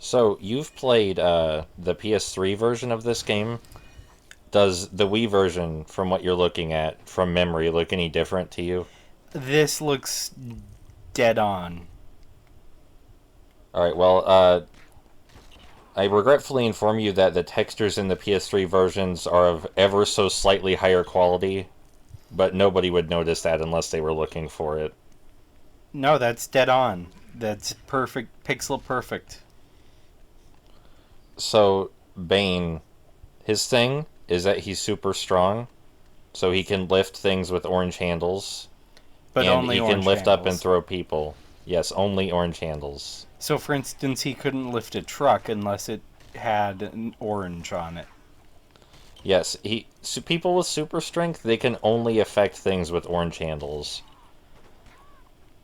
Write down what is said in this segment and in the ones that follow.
So, you've played the PS3 version of this game. Does the Wii version, from what you're looking at from memory, look any different to you? This looks dead on. Alright, well, I regretfully inform you that the textures in the PS3 versions are of ever so slightly higher quality, but nobody would notice that unless they were looking for it. No, that's dead on. That's perfect, pixel perfect. So, Bane, his thing is that he's super strong, so he can lift things with orange handles, But and only he can orange lift up and handles. throw people. Yes, only orange handles. So, for instance, he couldn't lift a truck unless it had an orange on it. Yes, people with super strength, they can only affect things with orange handles.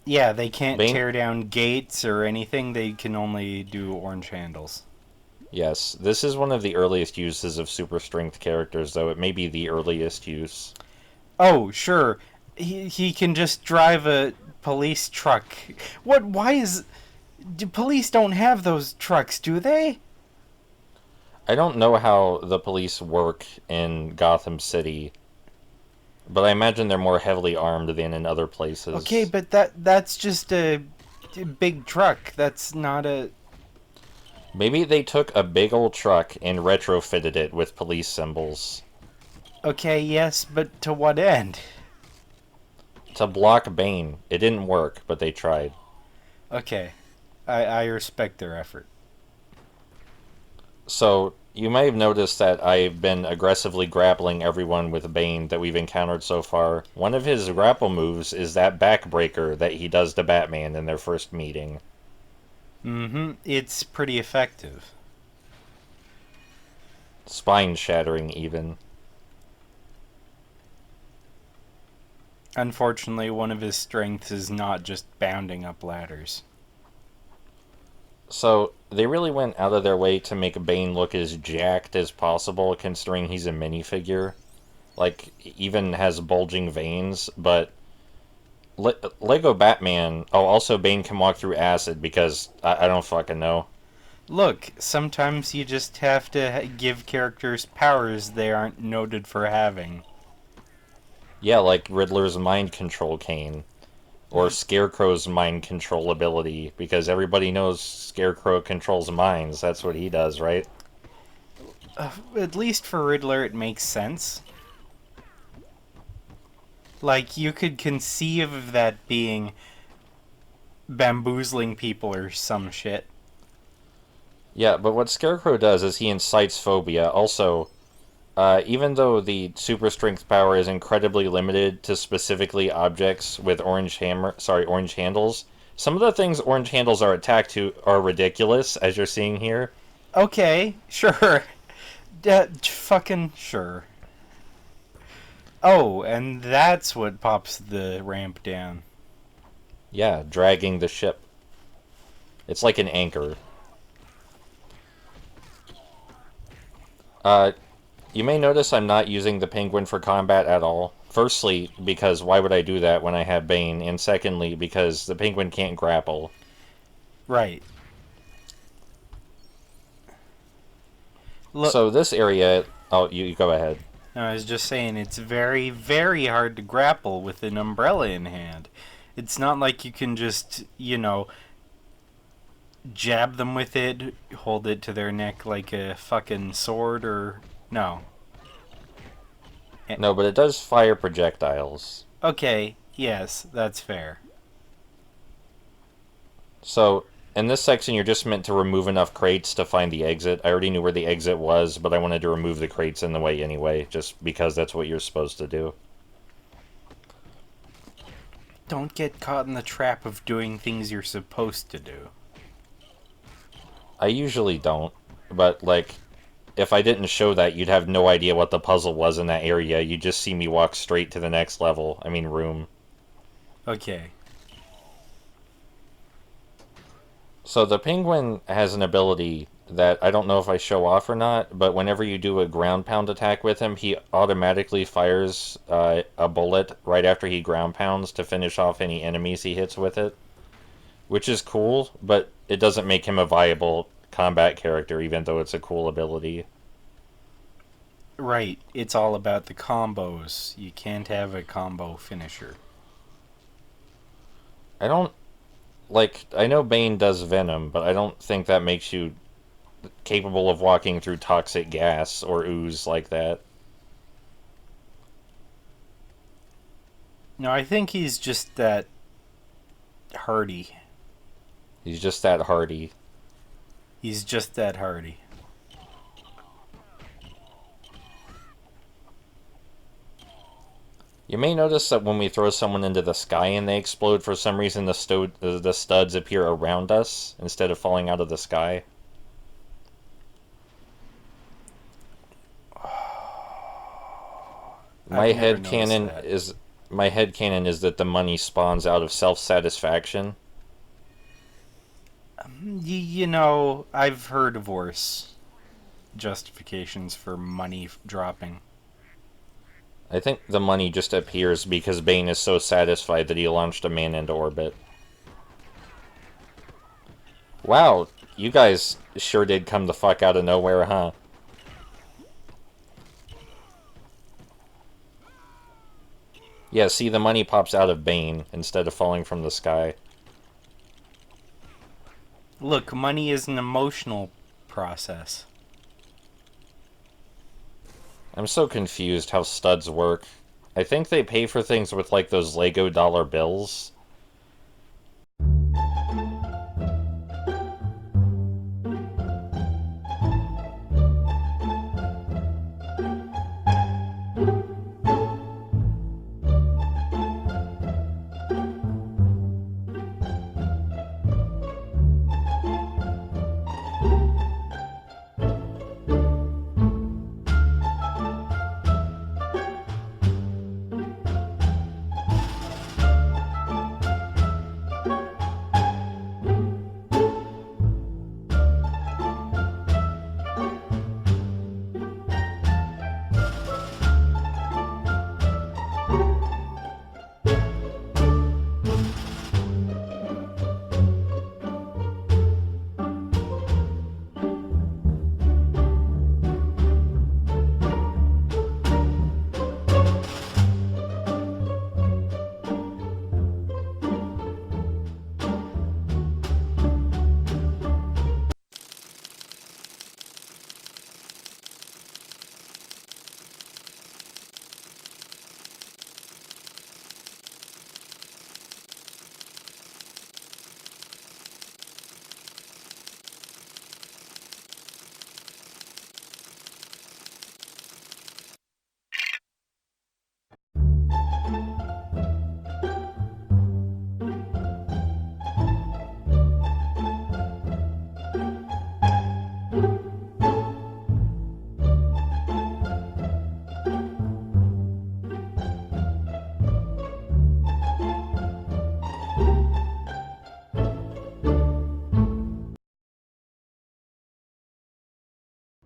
Yeah, they can't Bane, tear down gates or anything. They can only do orange handles. yes, this is one of the earliest uses of super strength characters, though it may be the earliest use. Oh, sure. He can just drive a police truck. What? Why is. Police don't have those trucks, do they? I don't know how the police work in Gotham City, but I imagine they're more heavily armed than in other Okay, places. but that's just a big truck. That's not a. Maybe they took a big old truck and retrofitted it with police symbols Okay, yes, but to what end? to block Bane. It didn't work, but they tried. Okay, I respect their effort. So, you may have noticed that I've been aggressively grappling everyone with Bane that we've encountered so far. One of his grapple moves is that backbreaker that he does to Batman in their first meeting. Mm-hmm. It's pretty effective. Spine shattering, even. Unfortunately, one of his strengths is not just bounding up ladders. So, they really went out of their way to make Bane look as jacked as possible, considering he's a minifigure. Like, even has bulging veins, but Lego Batman. Oh, also Bane can walk through acid because I don't fucking know. Look, sometimes you just have to give characters powers they aren't noted for having. Yeah, like Riddler's mind control cane or Scarecrow's mind control ability because everybody knows Scarecrow controls minds. That's what he does, right? At least for Riddler, it makes sense. Like, you could conceive of that being bamboozling people or some shit. Yeah, but what Scarecrow does is he incites phobia. Also, even though the super strength power is incredibly limited to specifically objects with orange handles, some of the things orange handles are attacked to are ridiculous, as you're seeing here. Okay, sure. Fucking sure. Oh, and that's what pops the ramp down. Yeah, dragging the ship. It's like an anchor. Uh, you may notice I'm not using the penguin for combat at all. Firstly, because why would I do that when I have Bane? And secondly, because the penguin can't grapple. Right. Look, So this area... Oh, you go ahead. I was just saying, it's very, very hard to grapple with an umbrella in hand. It's not like you can just, jab them with it, hold it to their neck like a fucking sword, or. No. No, but it does fire projectiles. Okay, yes, that's fair. So, in this section, you're just meant to remove enough crates to find the exit. I already knew where the exit was, but I wanted to remove the crates in the way anyway, just because that's what you're supposed to do. Don't get caught in the trap of doing things you're supposed to do. I usually don't, but, like, if I didn't show that, you'd have no idea what the puzzle was in that area. You'd just see me walk straight to the next level. I mean, room. Okay. So the penguin has an ability that I don't know if I show off or not, but whenever you do a ground pound attack with him, he automatically fires a bullet right after he ground pounds to finish off any enemies he hits with it, which is cool, but it doesn't make him a viable combat character, even though it's a cool ability. Right. It's all about the combos. You can't have a combo finisher. I don't like. I know Bane does Venom, but I don't think that makes you capable of walking through toxic gas or ooze like that. No, I think he's just that hardy. He's just that hardy. He's just that hardy. You may notice that when we throw someone into the sky and they explode, for some reason the studs appear around us instead of falling out of the sky. I've My never head noticed canon that. is my head canon is that the money spawns out of self-satisfaction. You know, I've heard of worse justifications for money dropping. I think the money just appears because Bane is so satisfied that he launched a man into orbit. Wow, you guys sure did come the fuck out of nowhere, huh? Yeah, see, the money pops out of Bane instead of falling from the sky. Look, money is an emotional process. I'm so confused how studs work. I think they pay for things with, like, those Lego dollar bills.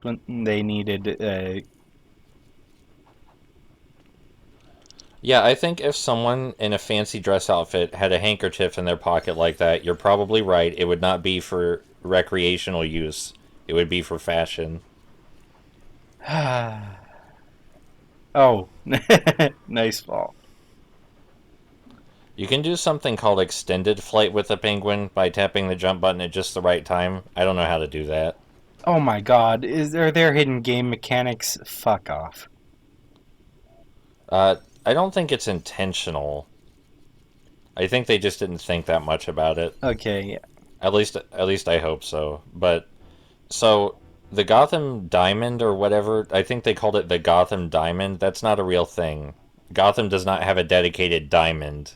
When they needed Yeah, I think if someone in a fancy dress outfit had a handkerchief in their pocket like that, you're probably right. It would not be for recreational use. It would be for fashion. oh, nice fall. You can do something called extended flight with a penguin by tapping the jump button at just the right time. I don't know how to do that. Oh my god, are there hidden game mechanics? Fuck off. I don't think it's intentional. I think they just didn't think that much about it. Okay, At least I hope so. But so the Gotham Diamond or whatever, I think they called it the Gotham Diamond. That's not a real thing. Gotham does not have a dedicated diamond.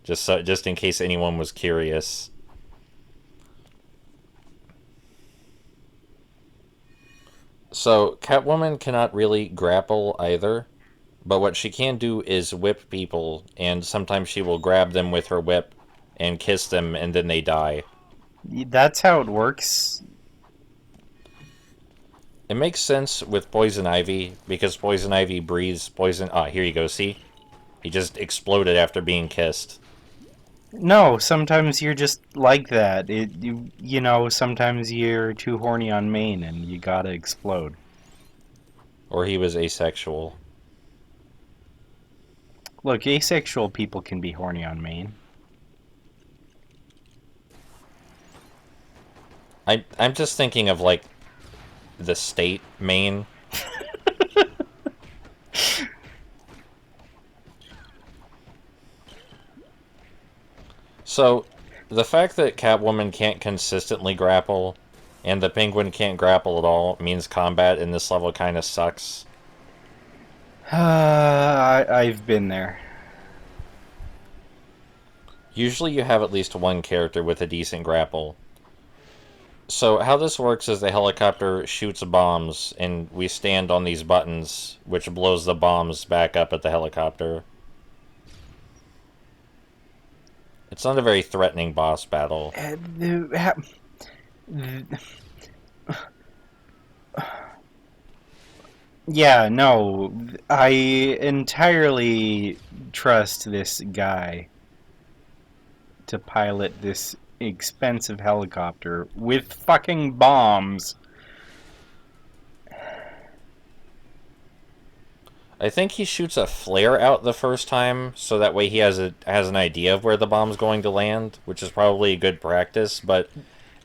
Just in case anyone was curious. So Catwoman cannot really grapple either, but what she can do is whip people, and sometimes she will grab them with her whip and kiss them, and then they die. that's how it works. It makes sense with Poison Ivy, because Poison Ivy breathes poison. Ah, here you go, see? He just exploded after being kissed. No, sometimes you're just like that. Sometimes you're too horny on main and you gotta explode. Or he was asexual. Look, asexual people can be horny on main. I'm just thinking of like the state main. So, the fact that Catwoman can't consistently grapple and the Penguin can't grapple at all means combat in this level kind of sucks. I've been there. Usually you have at least one character with a decent grapple. So how this works is the helicopter shoots bombs and we stand on these buttons which blows the bombs back up at the helicopter. It's not a very threatening boss battle. Yeah, no, I entirely trust this guy to pilot this expensive helicopter with fucking bombs. I think he shoots a flare out the first time, so that way he has an idea of where the bomb's going to land, which is probably a good practice. But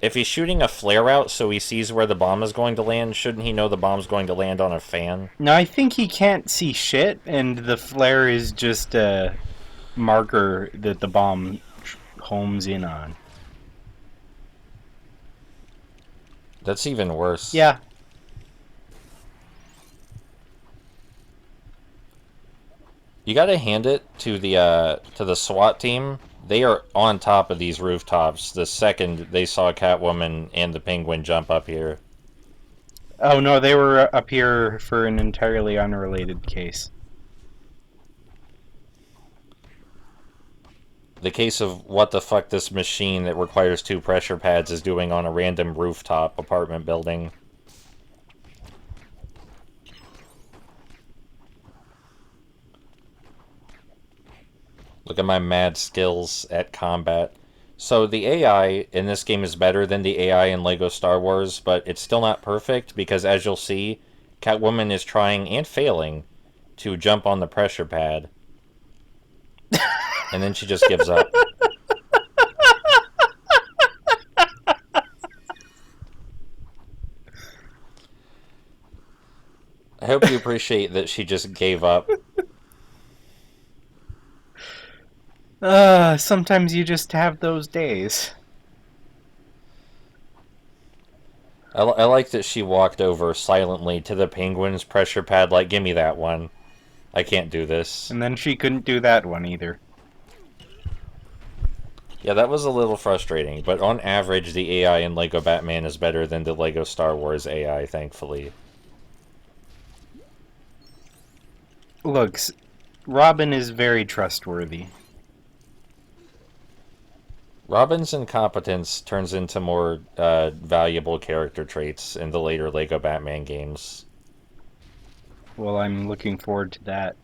if he's shooting a flare out so he sees where the bomb is going to land, shouldn't he know the bomb's going to land on a fan? Now, I think he can't see shit, and the flare is just a marker that the bomb homes in on. That's even worse. Yeah. You gotta hand it to the SWAT team. They are on top of these rooftops the second they saw Catwoman and the Penguin jump up here. Oh no, they were up here for an entirely unrelated case. The case of what the fuck this machine that requires two pressure pads is doing on a random rooftop apartment building. Look at my mad skills at combat. So the AI in this game is better than the AI in LEGO Star Wars, but it's still not perfect because, as you'll see, Catwoman is trying and failing to jump on the pressure pad, and then she just gives up. I hope you appreciate that she just gave up. Sometimes you just have those days. I like that she walked over silently to the Penguin's pressure pad like, give me that one. I can't do this. And then she couldn't do that one either. Yeah, that was a little frustrating, but on average, the AI in LEGO Batman is better than the LEGO Star Wars AI, thankfully. Looks, Robin is very trustworthy. Robin's incompetence turns into more valuable character traits in the later LEGO Batman games. Well, I'm looking forward to that.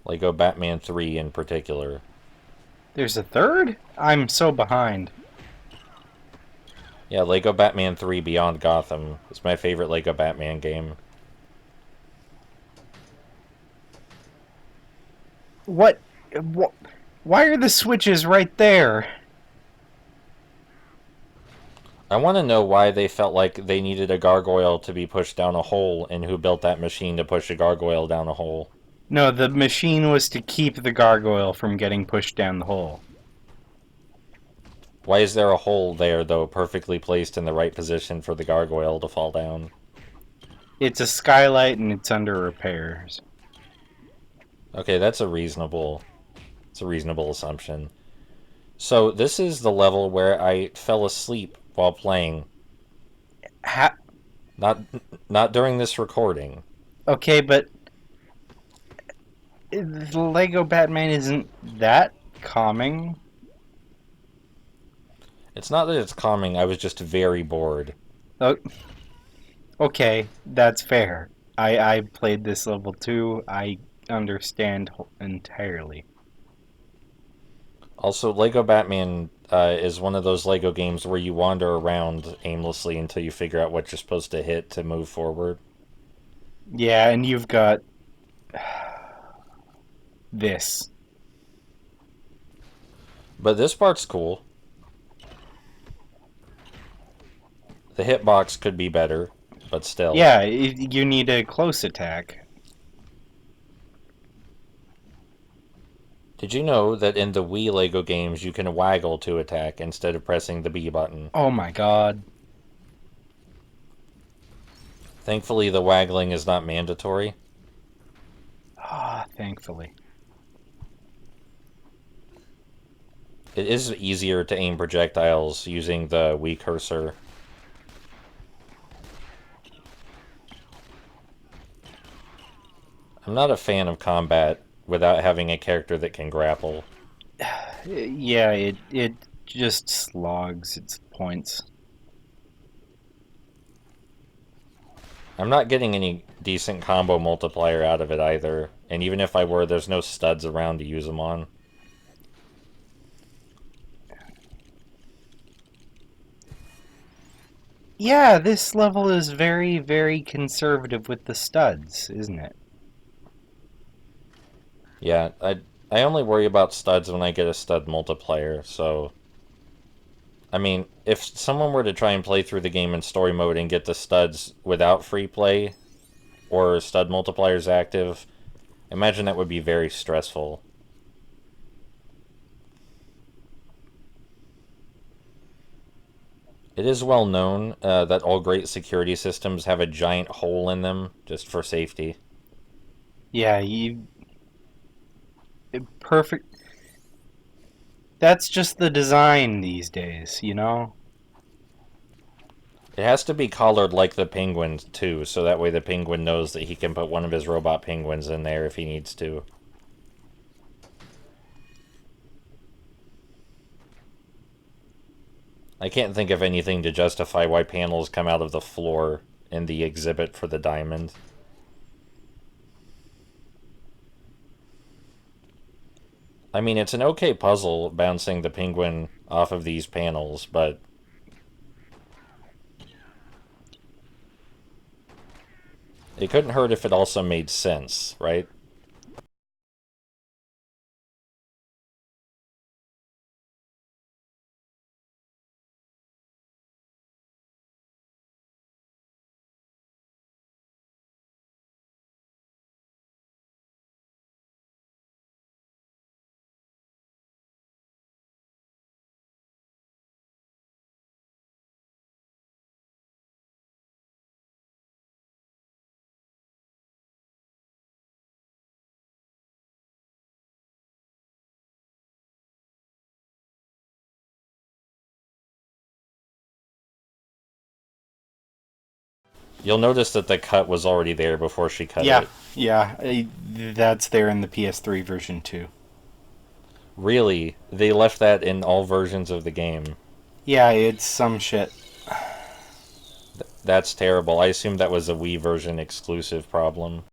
LEGO Batman 3 in particular. There's a third? I'm so behind. Yeah, LEGO Batman 3 Beyond Gotham is my favorite LEGO Batman game. What? What? Why are the switches right there? I want to know why they felt like they needed a gargoyle to be pushed down a hole and who built that machine to push a gargoyle down a hole. No, the machine was to keep the gargoyle from getting pushed down the hole. Why is there a hole there, though, perfectly placed in the right position for the gargoyle to fall down? It's a skylight and it's under repairs. Okay, it's a reasonable assumption. So this is the level where I fell asleep while playing. Ha- Not not during this recording. okay, but the Lego Batman isn't that calming. It's not that it's calming, I was just very bored. Oh, okay, that's fair. I played this level too. I understand entirely. Also, Lego Batman is one of those Lego games where you wander around aimlessly until you figure out what you're supposed to hit to move forward. Yeah, and you've got this. But this part's cool. The hitbox could be better, but still. Yeah, you need a close attack. Did you know that in the Wii Lego games you can waggle to attack instead of pressing the B button? Oh my god. Thankfully, the waggling is not mandatory. Ah, thankfully. It is easier to aim projectiles using the Wii cursor. I'm not a fan of combat without having a character that can grapple. Yeah, it just slogs its points. I'm not getting any decent combo multiplier out of it either, and even if I were, there's no studs around to use them on. Yeah, this level is very, very conservative with the studs, isn't it? Yeah, I only worry about studs when I get a stud multiplier, so I mean, if someone were to try and play through the game in story mode and get the studs without free play or stud multipliers active, imagine that would be very stressful. It is well known that all great security systems have a giant hole in them just for safety. Yeah, you perfect. That's just the design these days, you know? It has to be collared like the penguin, too, so that way the penguin knows that he can put one of his robot penguins in there if he needs to. I can't think of anything to justify why panels come out of the floor in the exhibit for the diamond. I mean, it's an okay puzzle bouncing the penguin off of these panels, but it couldn't hurt if it also made sense, right? You'll notice that the cut was already there before she cut Yeah, it. yeah, that's there in the PS3 version too. Really, they left that in all versions of the game. Yeah, it's some shit. That's terrible. I assume that was a Wii version exclusive problem.